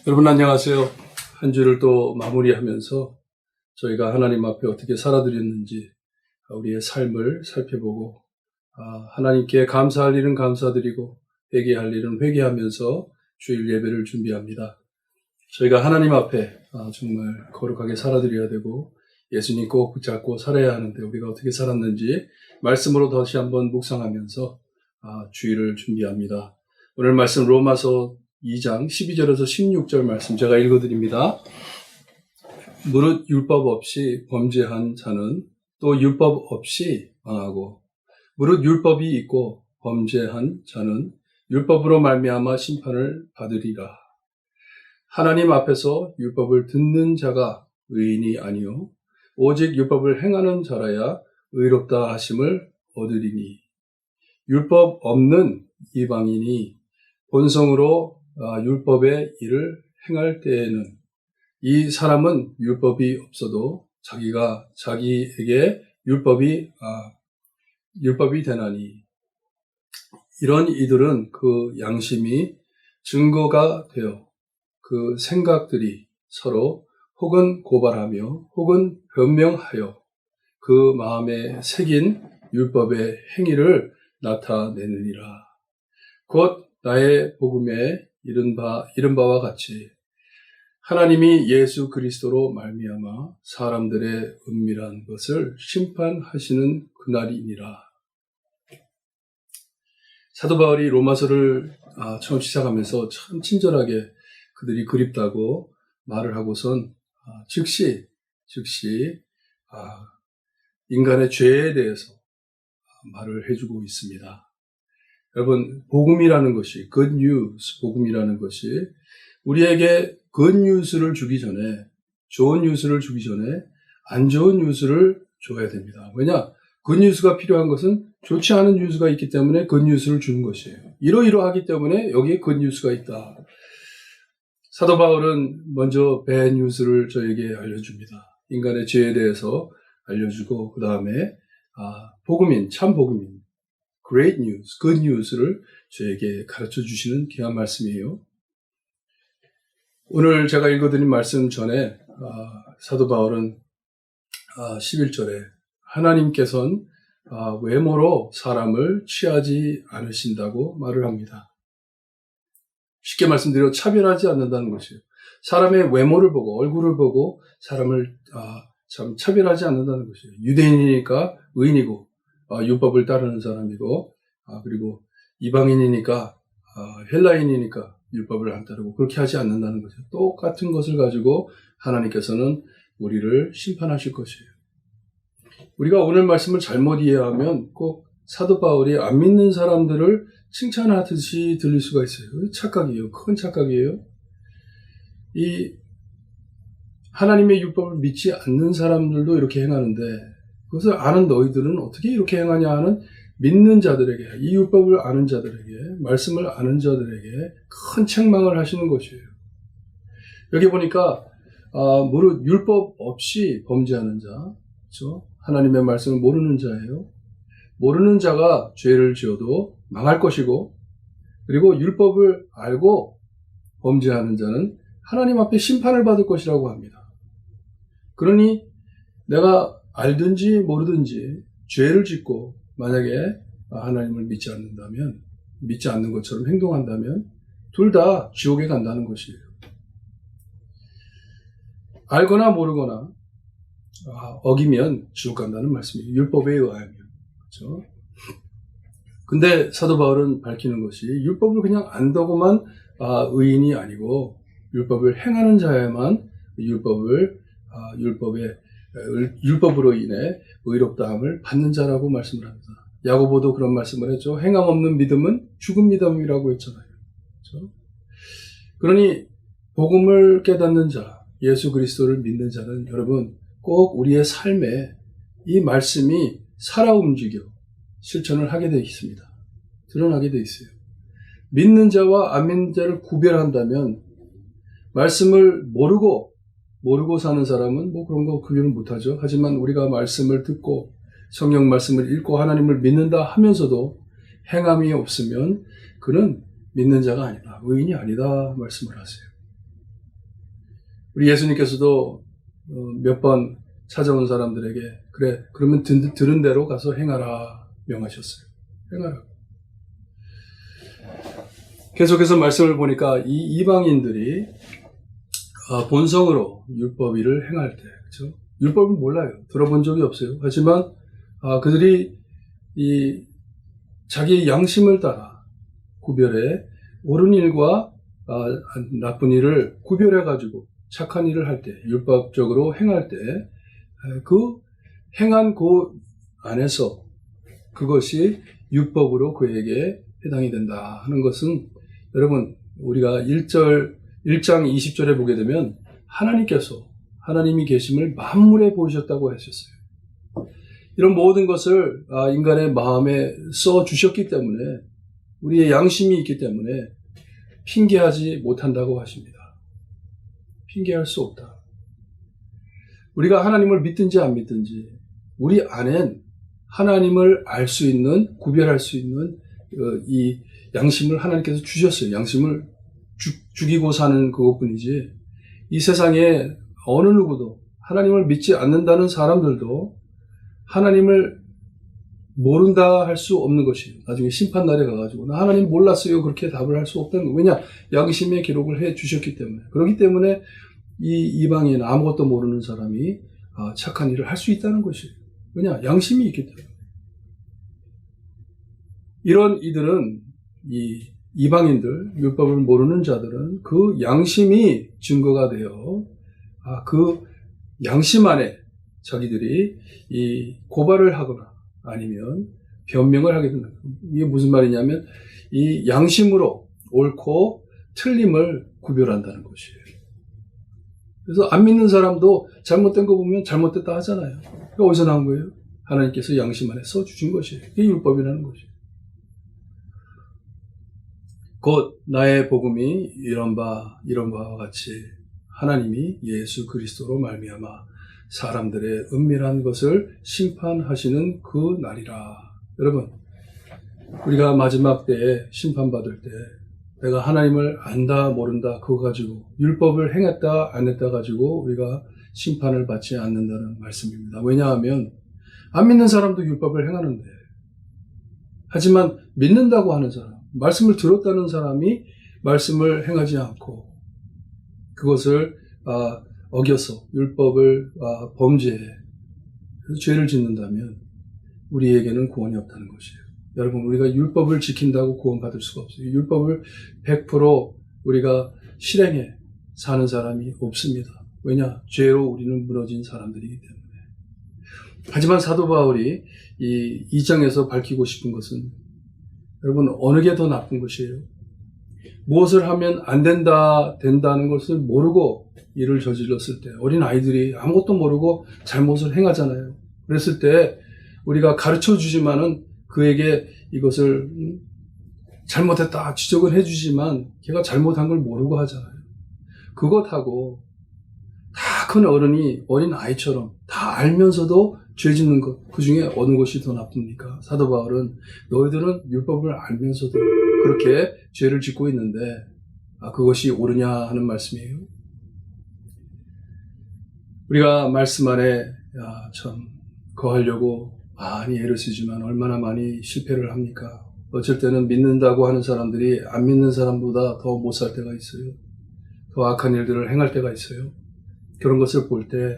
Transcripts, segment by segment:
여러분 안녕하세요. 한 주를 또 마무리하면서 저희가 하나님 앞에 어떻게 살아드렸는지 우리의 삶을 살펴보고 하나님께 감사할 일은 감사드리고 회개할 일은 회개하면서 주일 예배를 준비합니다. 저희가 하나님 앞에 정말 거룩하게 살아드려야 되고 예수님 꼭 붙잡고 살아야 하는데 우리가 어떻게 살았는지 말씀으로 다시 한번 묵상하면서 주일을 준비합니다. 오늘 말씀 로마서 2장 12절에서 16절 말씀 제가 읽어드립니다. 무릇 율법 없이 범죄한 자는 또 율법 없이 망하고 무릇 율법이 있고 범죄한 자는 율법으로 말미암아 심판을 받으리라. 하나님 앞에서 율법을 듣는 자가 의인이 아니요 오직 율법을 행하는 자라야 의롭다 하심을 얻으리니 율법 없는 이방인이 본성으로 율법의 일을 행할 때에는 이 사람은 율법이 없어도 자기에게 율법이 되나니 이런 이들은 그 양심이 증거가 되어 그 생각들이 서로 혹은 고발하며 혹은 변명하여 그 마음에 새긴 율법의 행위를 나타내느니라. 곧 나의 복음에 이른 바와 같이 하나님이 예수 그리스도로 말미암아 사람들의 은밀한 것을 심판하시는 그날이니라. 사도 바울이 로마서를 처음 시작하면서 참 친절하게 그들이 그립다고 말을 하고선 즉시 인간의 죄에 대해서 말을 해주고 있습니다. 여러분, 복음이라는 것이, good news, 복음이라는 것이 우리에게 good news를 주기 전에, 좋은 뉴스를 주기 전에 안 좋은 뉴스를 줘야 됩니다. 왜냐? good news가 필요한 것은 좋지 않은 뉴스가 있기 때문에 good news를 주는 것이에요. 이러이러하기 때문에 여기에 good news가 있다. 사도 바울은 먼저 bad news를 저에게 알려줍니다. 인간의 죄에 대해서 알려주고 그 다음에 참 복음인 great news, good news를 저에게 가르쳐 주시는 귀한 말씀이에요. 오늘 제가 읽어드린 말씀 전에 사도 바울은 11절에 하나님께서는 외모로 사람을 취하지 않으신다고 말을 합니다. 쉽게 말씀드려 차별하지 않는다는 것이에요. 사람의 외모를 보고 얼굴을 보고 사람을 참 차별하지 않는다는 것이에요. 유대인이니까 의인이고 율법을 따르는 사람이고 그리고 이방인이니까 헬라인이니까 율법을 안 따르고 그렇게 하지 않는다는 거죠. 똑같은 것을 가지고 하나님께서는 우리를 심판하실 것이에요. 우리가 오늘 말씀을 잘못 이해하면 꼭 사도 바울이 안 믿는 사람들을 칭찬하듯이 들릴 수가 있어요. 착각이에요. 큰 착각이에요. 이 하나님의 율법을 믿지 않는 사람들도 이렇게 행하는데 그것을 아는 너희들은 어떻게 이렇게 행하냐 하는 믿는 자들에게, 이 율법을 아는 자들에게, 말씀을 아는 자들에게 큰 책망을 하시는 것이에요. 여기 보니까 무릇 율법 없이 범죄하는 자, 그렇죠? 하나님의 말씀을 모르는 자예요. 모르는 자가 죄를 지어도 망할 것이고 그리고 율법을 알고 범죄하는 자는 하나님 앞에 심판을 받을 것이라고 합니다. 그러니 내가 알든지 모르든지 죄를 짓고 만약에 하나님을 믿지 않는다면, 믿지 않는 것처럼 행동한다면 둘 다 지옥에 간다는 것이에요. 알거나 모르거나 어기면 지옥 간다는 말씀이에요. 율법에 의하면. 그렇죠? 근데 사도 바울은 밝히는 것이 율법을 그냥 안다고만 의인이 아니고 율법을 행하는 자야만 율법으로 인해 의롭다함을 받는 자라고 말씀을 합니다. 야고보도 그런 말씀을 했죠. 행함 없는 믿음은 죽은 믿음이라고 했잖아요. 그렇죠? 그러니 복음을 깨닫는 자, 예수 그리스도를 믿는 자는 여러분 꼭 우리의 삶에 이 말씀이 살아 움직여 실천을 하게 되어 있습니다. 드러나게 되어 있어요. 믿는 자와 안 믿는 자를 구별한다면 말씀을 모르고 사는 사람은 그런 거 구별은 못하죠. 하지만 우리가 말씀을 듣고 성경 말씀을 읽고 하나님을 믿는다 하면서도 행함이 없으면 그는 믿는 자가 아니다. 의인이 아니다 말씀을 하세요. 우리 예수님께서도 몇 번 찾아온 사람들에게 그래 그러면 들은 대로 가서 행하라 명하셨어요. 행하라. 계속해서 말씀을 보니까 이 이방인들이 본성으로 율법일을 행할 때, 그렇죠? 율법을 몰라요. 들어본 적이 없어요. 하지만 그들이 이 자기 양심을 따라 구별해 옳은 일과 나쁜 일을 구별해 가지고 착한 일을 할 때, 율법적으로 행할 때, 그 행한 그 안에서 그것이 율법으로 그에게 해당이 된다 하는 것은, 여러분 우리가 1장 20절에 보게 되면 하나님이 계심을 만물에 보이셨다고 하셨어요. 이런 모든 것을 인간의 마음에 써 주셨기 때문에, 우리의 양심이 있기 때문에 핑계하지 못한다고 하십니다. 핑계할 수 없다. 우리가 하나님을 믿든지 안 믿든지 우리 안엔 하나님을 알 수 있는, 구별할 수 있는 이 양심을 하나님께서 주셨어요. 양심을 죽이고 사는 그것뿐이지, 이 세상에 어느 누구도, 하나님을 믿지 않는다는 사람들도 하나님을 모른다 할 수 없는 것이에요. 나중에 심판날에 가가지고 나 하나님 몰랐어요 그렇게 답을 할 수 없다는 거예요. 왜냐? 양심의 기록을 해 주셨기 때문에. 그렇기 때문에 이 이방인, 아무것도 모르는 사람이 착한 일을 할 수 있다는 것이에요. 왜냐? 양심이 있기 때문에. 이런 이들은, 이 이방인들, 율법을 모르는 자들은 그 양심이 증거가 되어 그 양심 안에 자기들이 이 고발을 하거나 아니면 변명을 하게 된다. 이게 무슨 말이냐면 이 양심으로 옳고 틀림을 구별한다는 것이에요. 그래서 안 믿는 사람도 잘못된 거 보면 잘못됐다 하잖아요. 그게 어디서 나온 거예요? 하나님께서 양심 안에 써주신 것이에요. 이게 율법이라는 것이에요. 곧 나의 복음이 이런 바와 같이 하나님이 예수 그리스도로 말미암아 사람들의 은밀한 것을 심판하시는 그 날이라. 여러분, 우리가 마지막 때에 심판받을 때 내가 하나님을 안다 모른다 그거 가지고, 율법을 행했다 안 했다 가지고 우리가 심판을 받지 않는다는 말씀입니다. 왜냐하면 안 믿는 사람도 율법을 행하는데, 하지만 믿는다고 하는 사람, 말씀을 들었다는 사람이 말씀을 행하지 않고 그것을 어겨서 율법을 범죄해 죄를 짓는다면 우리에게는 구원이 없다는 것이에요. 여러분, 우리가 율법을 지킨다고 구원받을 수가 없어요. 율법을 100% 우리가 실행해 사는 사람이 없습니다. 왜냐? 죄로 우리는 무너진 사람들이기 때문에. 하지만 사도 바울이 이 2장에서 밝히고 싶은 것은, 여러분, 어느 게 더 나쁜 것이에요? 무엇을 하면 안 된다는 것을 모르고 일을 저질렀을 때, 어린 아이들이 아무것도 모르고 잘못을 행하잖아요. 그랬을 때 우리가 가르쳐 주지만은 그에게 이것을 잘못했다 지적을 해주지만 걔가 잘못한 걸 모르고 하잖아요. 그것하고 다 큰 어른이 어린 아이처럼 다 알면서도 죄 짓는 것, 그 중에 어느 것이 더 나쁩니까? 사도 바울은 너희들은 율법을 알면서도 그렇게 죄를 짓고 있는데 그것이 옳으냐 하는 말씀이에요. 우리가 말씀 안에 참 거하려고 많이 애를 쓰지만 얼마나 많이 실패를 합니까? 어쩔 때는 믿는다고 하는 사람들이 안 믿는 사람보다 더 못 살 때가 있어요. 더 악한 일들을 행할 때가 있어요. 그런 것을 볼 때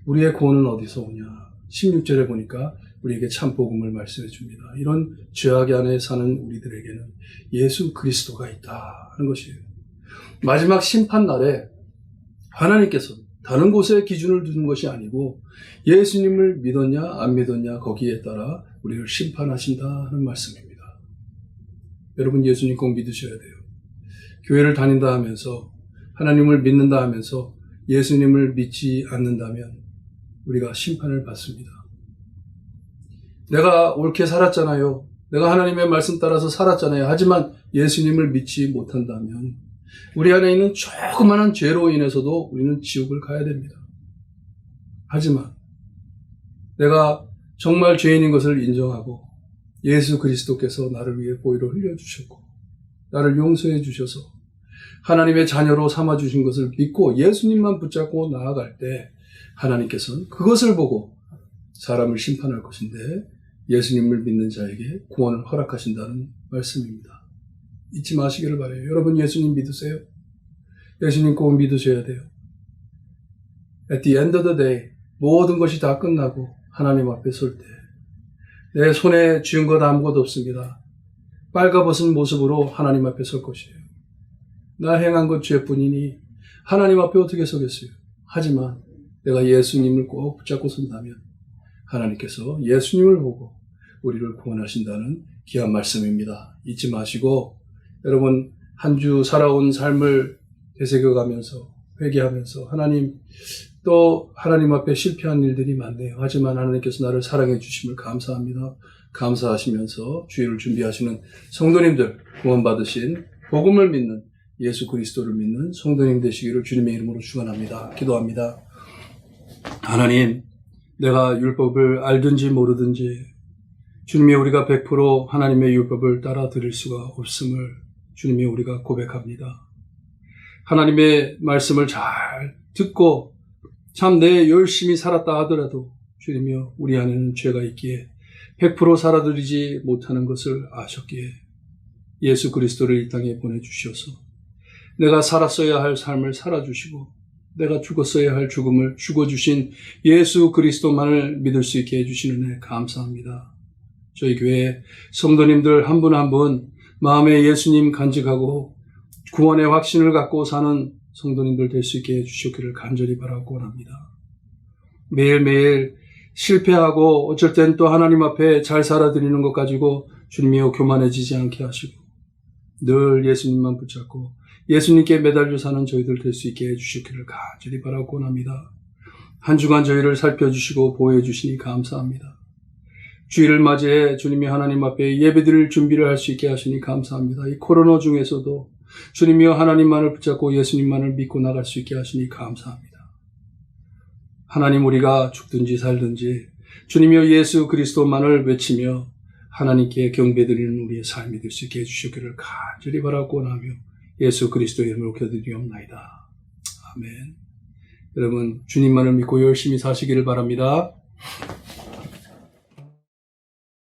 우리의 구원은 어디서 오냐? 16절에 보니까 우리에게 참 복음을 말씀해 줍니다. 이런 죄악 안에 사는 우리들에게는 예수 그리스도가 있다 하는 것이에요. 마지막 심판 날에 하나님께서 다른 곳에 기준을 두는 것이 아니고 예수님을 믿었냐 안 믿었냐 거기에 따라 우리를 심판하신다 하는 말씀입니다. 여러분, 예수님 꼭 믿으셔야 돼요. 교회를 다닌다 하면서 하나님을 믿는다 하면서 예수님을 믿지 않는다면 우리가 심판을 받습니다. 내가 옳게 살았잖아요. 내가 하나님의 말씀 따라서 살았잖아요. 하지만 예수님을 믿지 못한다면 우리 안에 있는 조그마한 죄로 인해서도 우리는 지옥을 가야 됩니다. 하지만 내가 정말 죄인인 것을 인정하고 예수 그리스도께서 나를 위해 보혈을 흘려주셨고 나를 용서해 주셔서 하나님의 자녀로 삼아주신 것을 믿고 예수님만 붙잡고 나아갈 때 하나님께서는 그것을 보고 사람을 심판할 것인데 예수님을 믿는 자에게 구원을 허락하신다는 말씀입니다. 잊지 마시기를 바라요. 여러분 예수님 믿으세요? 예수님 꼭 믿으셔야 돼요. At the end of the day 모든 것이 다 끝나고 하나님 앞에 설 때 내 손에 쥐은 것 아무것도 없습니다. 빨가벗은 모습으로 하나님 앞에 설 것이에요. 나 행한 것 죄뿐이니 하나님 앞에 어떻게 서겠어요? 하지만 내가 예수님을 꼭 붙잡고 선다면 하나님께서 예수님을 보고 우리를 구원하신다는 귀한 말씀입니다. 잊지 마시고 여러분 한 주 살아온 삶을 되새겨가면서 회개하면서 하나님 또 하나님 앞에 실패한 일들이 많네요. 하지만 하나님께서 나를 사랑해 주심을 감사합니다. 감사하시면서 주일을 준비하시는 성도님들 구원받으신 복음을 믿는 예수 그리스도를 믿는 성도님 되시기를 주님의 이름으로 축원합니다. 기도합니다. 하나님 내가 율법을 알든지 모르든지 주님이 우리가 100% 하나님의 율법을 따라 드릴 수가 없음을 주님이 우리가 고백합니다. 하나님의 말씀을 잘 듣고 참 내 열심히 살았다 하더라도 주님이여 우리 안에는 죄가 있기에 100% 살아드리지 못하는 것을 아셨기에 예수 그리스도를 이 땅에 보내주셔서 내가 살았어야 할 삶을 살아주시고 내가 죽었어야 할 죽음을 죽어주신 예수 그리스도만을 믿을 수 있게 해주시는 애 감사합니다. 저희 교회 성도님들 한 분 한 분 마음에 예수님 간직하고 구원의 확신을 갖고 사는 성도님들 될 수 있게 해주시기를 간절히 바라고 원합니다. 매일매일 실패하고 어쩔 땐 또 하나님 앞에 잘 살아드리는 것 가지고 주님이여 교만해지지 않게 하시고 늘 예수님만 붙잡고 예수님께 매달려 사는 저희들 될 수 있게 해주시기를 간절히 바라고 원합니다. 한 주간 저희를 살펴주시고 보호해 주시니 감사합니다. 주일을 맞이해 주님이 하나님 앞에 예배드릴 준비를 할 수 있게 하시니 감사합니다. 이 코로나 중에서도 주님이여 하나님만을 붙잡고 예수님만을 믿고 나갈 수 있게 하시니 감사합니다. 하나님 우리가 죽든지 살든지 주님이여 예수 그리스도만을 외치며 하나님께 경배드리는 우리의 삶이 될 수 있게 해주시기를 간절히 바라고 원하며 예수 그리스도의 이름으로 기도드리옵나이다. 아멘. 여러분 주님만을 믿고 열심히 사시기를 바랍니다.